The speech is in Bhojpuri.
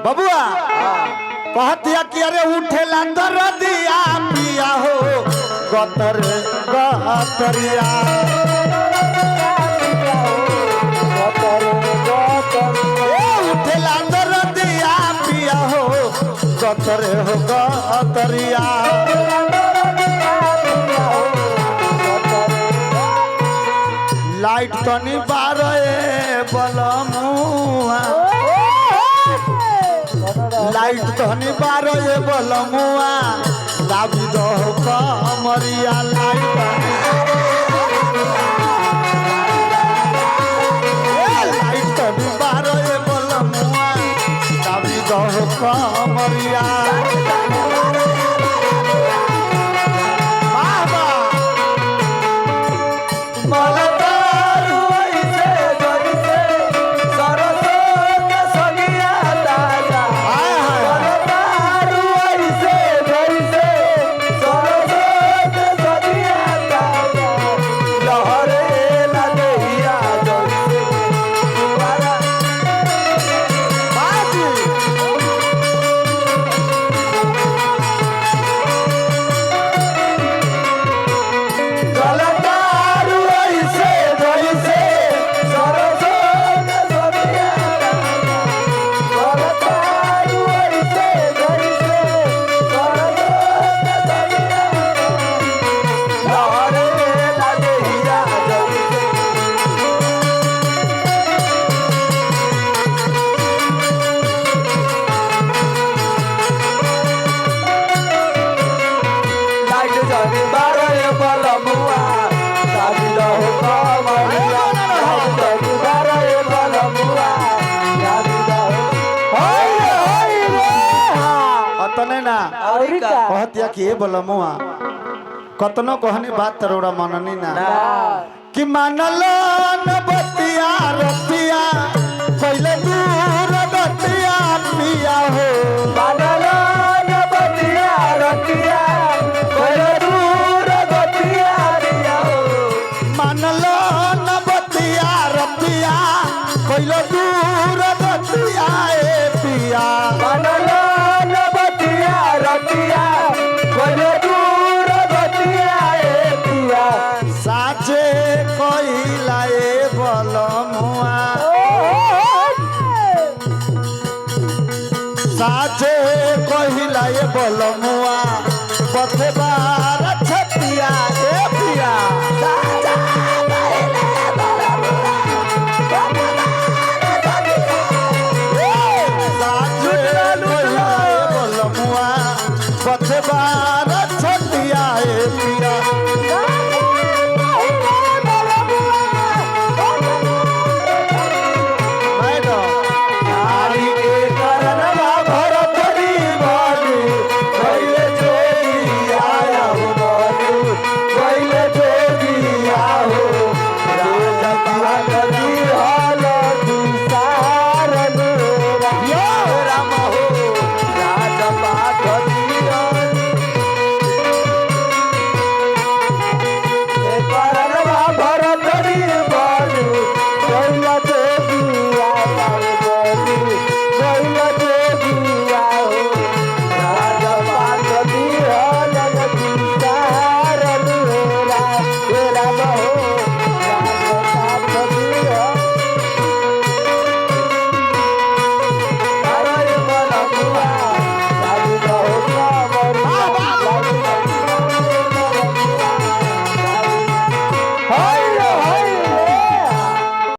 बबुआ कहतिया कि अरे उठेला दरदिया पिया हो गतर गतरिया उठेला दरदिया पिया हो गतर हो गतरिया लाइट तनी बारे बलमुआ लाइट तनी बारे बलमुआ दाबी दो कमरिया लाइट तनी बारे बलमुआ दाबी दो कमरिया कहतिया कि बलमुआ कतनो कहनी बात तरोड़ा मननी ना कि मानल न बतिया रतिया पहले दूर बतिया पिया हो मानल न बतिया रतिया पहले दूर बतिया पिया हो मानल न बतिया रतिया पहले दूर बतिया ए पिया मानल न बतिया रतिया पहले दूर बतिया ए पिया साचे कइला ए बलमुआ साचे कइला ए बलमुआ पथे बार छतिया ए पिया साचा कइला ए बलमुआ पथे बार छतिया साचे कइला ए बलमुआ पथे बार छतिया ए पिया Yeah!